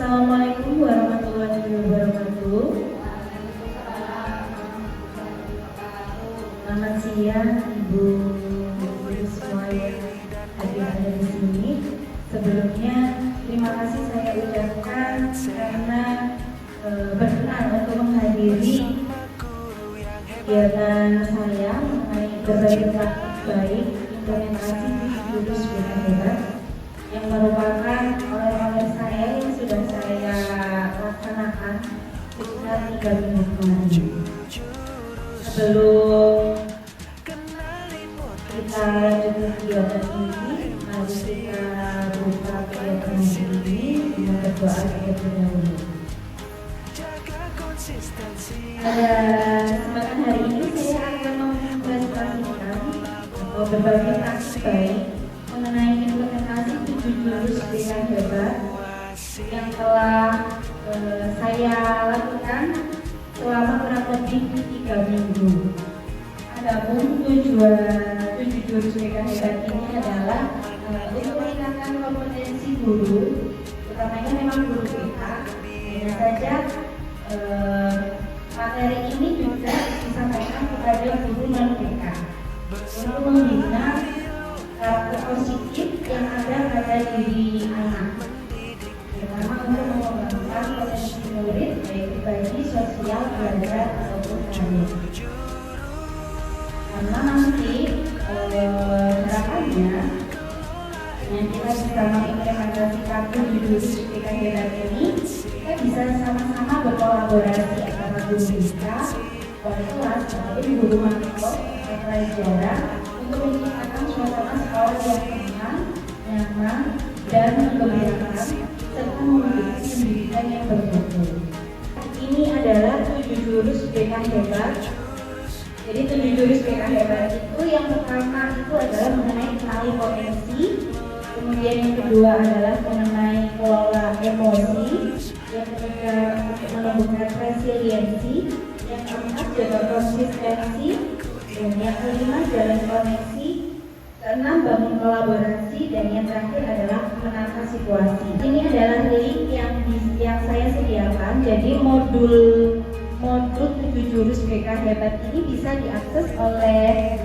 Assalamualaikum warahmatullahi wabarakatuh. Selamat siang Ibu semua yang ada di sini. Sebelumnya terima kasih saya ucapkan karena berkenan untuk menghadiri kegiatan saya mengenai berbagi praktik baik implementasi jurus hebat yang merupakan oleh saya yang sudah saya laksanakan sekitar 3 minggu kemarin. Sebelum kita lanjutkan kegiatan ini, mari kita buka kegiatan ini dengan berdoa terlebih dahulu. Pada kesempatan hari ini saya akan mempresentasikan atau berbagi praktik baik mengenai implementasi 7 jurus BK hebat yang telah saya lakukan selama kurang lebih 3 minggu. Adapun tujuan 7 jurus BK hebat ini adalah untuk meningkatkan kompetensi guru, utamanya memang guru BK. Hanya saja materi ini juga disampaikan kepada guru non BK untuk membina karakter positif yang ada pada diri anak, terutama untuk mengembangkan potensi murid baik pribadi, sosial, belajar ataupun karir. Karena nanti harapannya dengan kita bisa mengimplementasikan 7 jurus BK hebat ini, kita bisa sama-sama berkolaborasi antara guru BK, wali kelas, ataupun guru matkul atau pelajaran untuk menciptakan suasana sekolah yang tenang, nyaman, dan menggembirakan serta memberikan pendidikan yang bermutu. Ini adalah 7 jurus BK hebat. Jadi 7 jurus BK hebat itu yang pertama itu adalah mengenai kenali potensi, kemudian yang kedua adalah mengenai kelola emosi, yang ketiga untuk menumbuhkan resiliensi, yang keempat jaga konsistensi, dan yang kelima jalan koneksi, keenam bangun kolaborasi, dan yang terakhir adalah menata situasi. Ini adalah link yang saya sediakan. Jadi modul 7 jurus BK hebat ini bisa diakses oleh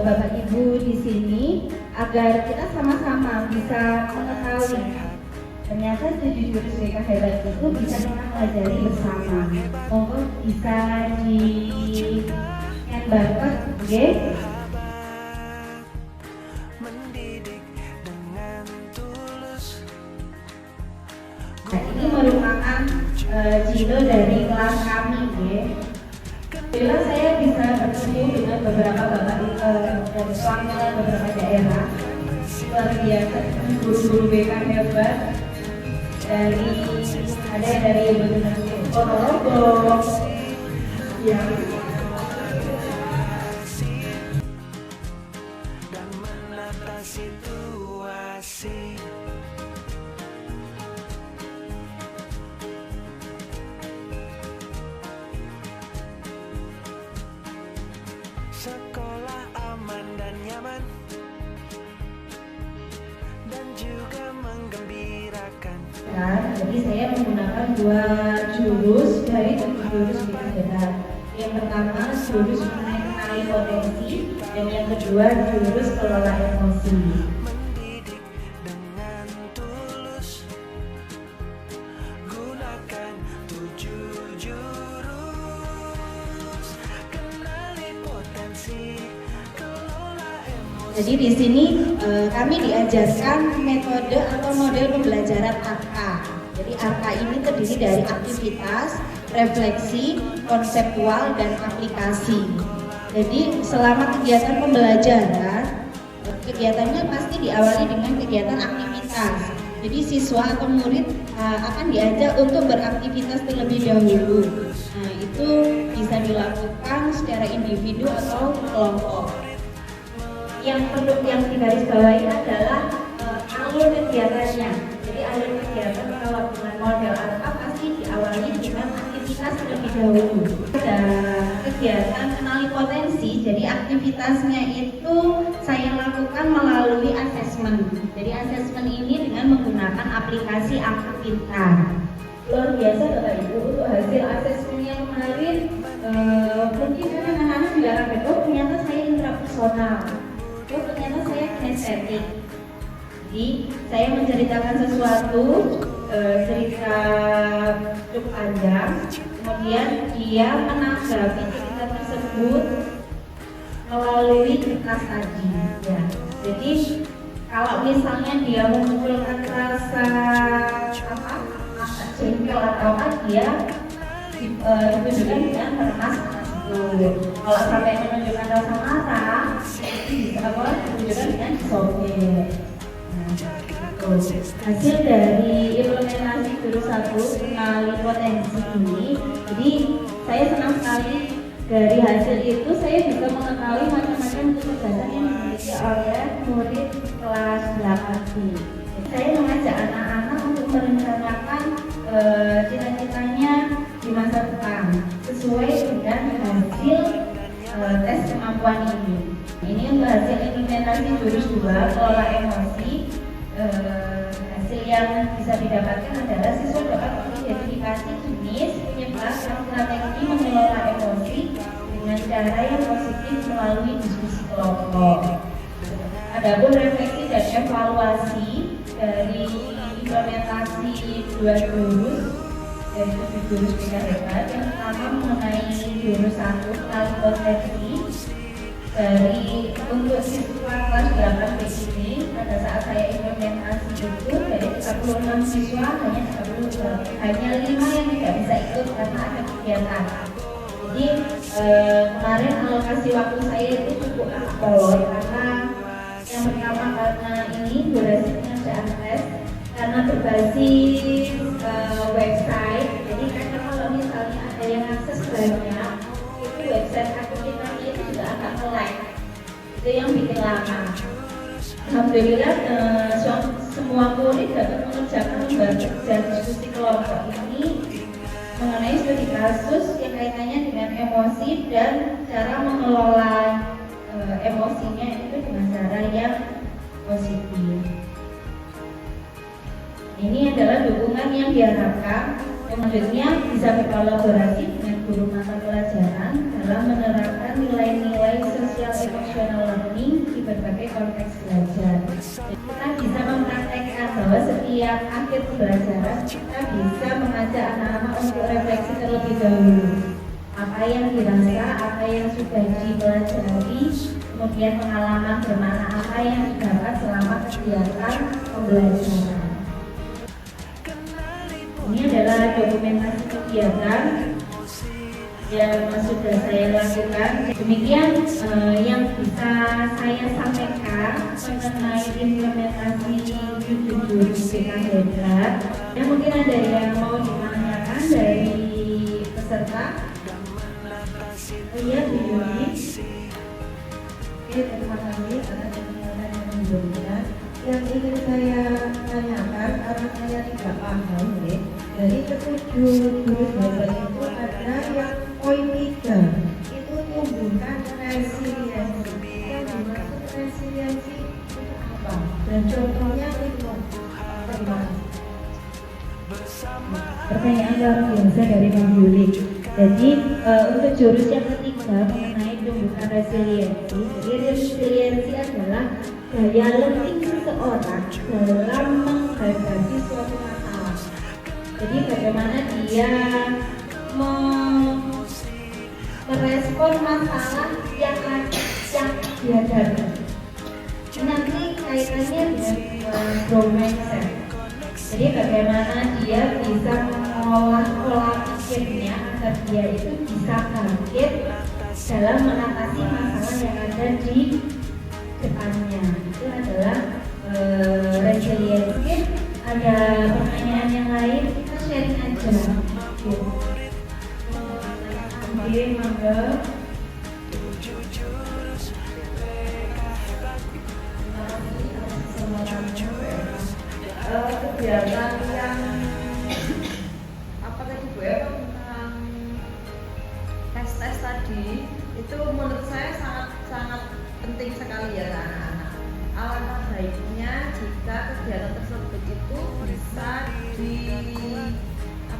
Bapak Ibu di sini agar kita sama-sama bisa mengetahui ternyata 7 jurus BK hebat itu bisa kita pelajari bersama. Monggo bisa di barcode, oke? Nah, ini merupakan judul dari kelas kami, oke? Bila saya bisa bertemu dengan beberapa bapak dan selama beberapa daerah luar biasa, guru-guru BK hebat dari ada yang dari Ponorogo, ya. Situasi sekolah aman dan nyaman dan juga menggembirakan. Nah, jadi saya menggunakan 2 jurus dari 7 jurus BK hebat. Yang pertama jurus mengenai potensi, dan yang kedua jurus kelola emosi. Mendidik dengan tulus, gunakan 7 jurus, kenali potensi, kelola emosi. Jadi di sini kami diajarkan metode atau model pembelajaran ARKA. Jadi ARKA ini terdiri dari aktivitas, refleksi, konseptual, dan aplikasi. Jadi selama kegiatan pembelajaran, kegiatannya pasti diawali dengan kegiatan aktivitas. Jadi siswa atau murid akan diajak untuk beraktivitas terlebih dahulu. Nah, itu bisa dilakukan secara individu atau kelompok. Yang perlu yang digarisbawahi adalah alur kegiatannya. Jadi alur kegiatan kalau dengan model ARKA pasti diawali dengan aktivitas terlebih dahulu. Ada kegiatan kenali potensi. Jadi aktivitasnya itu saya lakukan melalui asesmen. Jadi asesmen ini dengan menggunakan menggunakan aplikasi Aku Pintar. Luar biasa Bapak Ibu, untuk hasil asesmennya kemarin mungkin kan anak-anak juga kaget, oh ternyata saya intrapersonal, oh ternyata saya kinestetik. Jadi saya menceritakan sesuatu, cerita cukup panjang, kemudian dia menanggapi cerita tersebut melalui kertas tadi ya. Jadi kalau misalnya dia memunculkan rasa jengkel atau apa, dia ditunjukkan dengan keras itu. Kalau sampai menunjukkan rasa marah, bisa ditunjukkan dengan disobek. Hasil dari implementasi guru 1 mengenali potensi ini, jadi saya senang sekali dari hasil itu saya bisa mengetahui macam-macam kecerdasan yang dimiliki oleh murid kelas 8B. Saya mengajak anak-anak untuk merencanakan cita-citanya di masa depan sesuai dengan hasil tes kemampuan ini. Ini untuk hasil implementasi jurus 2 kelola emosi. Hasil yang bisa didapatkan adalah siswa dapat mengidentifikasi jenis, penyebab, dan strategi mengelola emosi dengan cara yang positif melalui diskusi kelompok. Adapun refleksi dan evaluasi dari implementasi 2 jurus dari 7 jurus PKHebat, yang pertama mengenai jurus 1 mengenali potensi. Dari untuk siswa kelas 8B ini, pada saat saya implementasi itu dari 36 siswa hanya 5 yang tidak bisa ikut karena ada kegiatan. Jadi kemarin alokasi waktu saya itu cukup alot karena yang pertama karena ini durasi pengerjaan tes karena berbasis website. Jadi karena kalau misalnya ada yang akses banyak, itu website Aku Pintar itu juga agak nge-lag, itu yang bikin lama. Alhamdulillah semua murid dapat mengerjakan lembar kerja diskusi kelompok ini mengenai studi kasus yang kaitannya dengan emosi dan cara mengelola emosinya itu dengan cara yang positif. Ini adalah dukungan yang diharapkan. Selanjutnya bisa berkolaborasi dengan guru mata pelajaran dalam menerapkan nilai-nilai sosial emotional learning di berbagai konteks belajar. Kita bisa mempraktekkan bahwa setiap akhir pembelajaran kita bisa mengajak anak-anak untuk refleksi terlebih dahulu. Apa yang dirasa, apa yang sudah dipelajari, kemudian pengalaman bermakna apa yang didapat selama kegiatan pembelajaran. Ini adalah dokumentasi kegiatan yang sudah saya lakukan. Demikian yang bisa saya sampaikan mengenai implementasi jurus PKHebat. Dan mungkin ada yang mau ditanyakan dari peserta? Iya, Bu Yuni. Oke, terima kasih atas penjelasan yang menunjukkan. Yang ingin saya tanyakan karena saya tidak paham ya, dari ketujuh jurus bahasa itu ada yang poin 3 itu tumbuhkan resiliensi. Yang dimaksud resiliensi itu apa? Dan contohnya itu apa? Pertanyaan luar biasa dari Bang Yuli. Jadi untuk jurus yang ketiga mengenai tumbuhkan resiliensi. Jadi resiliensi adalah daya lenting seseorang dalam menghadapi suatu masalah. Jadi bagaimana dia merespon masalah yang dihadapi. Nanti kaitannya dengan growth mindset. Jadi bagaimana dia bisa mengolah pola pikirnya agar dia itu bisa bangkit dalam mengatasi masalah yang ada di depannya. Itu adalah resiliensi. Ada pertanyaan yang lain, kita sharing aja. Oke, mangga. Kegiatan yang apa tadi Bu ya, tentang tes tadi itu menurut saya sangat penting sekali ya anak-anak. baiknya jika kegiatan tersebut itu bisa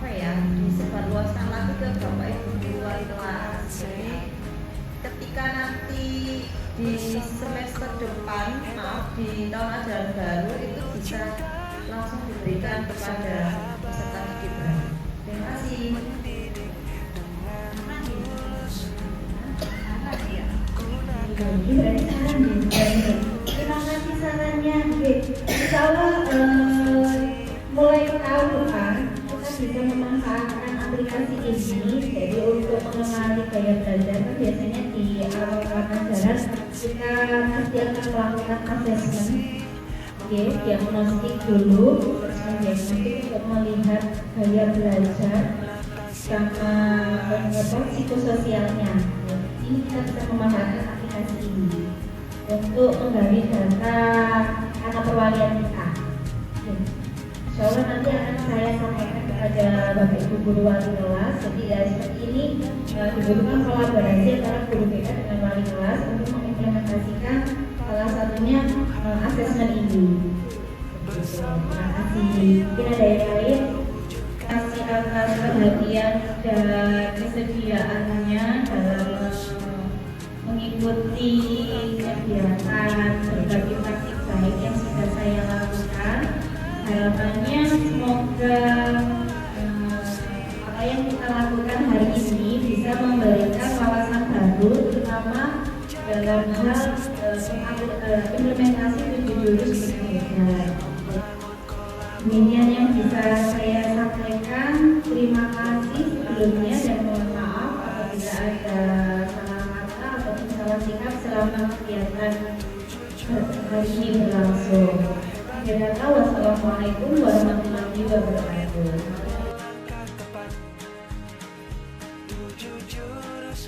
disebarluaskan lagi ke Bapak Ibu guru wali kelas. Jadi ketika nanti di semester depan, di tahun ajaran baru itu bisa langsung diberikan kepada peserta didik baru. Terima kasih. Ini berarti saran deh. Terima kasih sarannya. Insya Allah mulai tahun depan kita bisa memanfaatkan aplikasi ini. Jadi untuk mengenali gaya belajar kan biasanya di awal pelajaran kita pasti akan melakukan assessment. Diagnostik dulu, diagnostik untuk melihat gaya belajar sama psikososialnya. Ini kita bisa memanfaatkan aplikasi ini untuk menggali data anak perwalian kita. Insya Allah nanti akan saya sampaikan kepada Bapak Ibu guru wali kelas. Jadi seperti ini dibutuhkan kolaborasi antara guru BK dengan wali kelas untuk mengimplementasikan salah satunya asesmen ini. Terima kasih. Mungkin ada yang lain? Kasih atas perhatian dan kesediaannya dalam mengikuti kegiatan berbagai praktik baik yang sudah saya lakukan. Harapannya semoga apa yang kita lakukan hari ini bisa memberikan wawasan baru, terutama dalam hal implementasi 7 jurus berbeda. Demikian yang bisa saya sampaikan. Terima kasih sebelumnya dan mohon maaf apabila ada salah kata ataupun salah sikap selama kegiatan hari ini berlangsung. Wassalamualaikum warahmatullahi wabarakatuh. Langkah tepat 7 jurus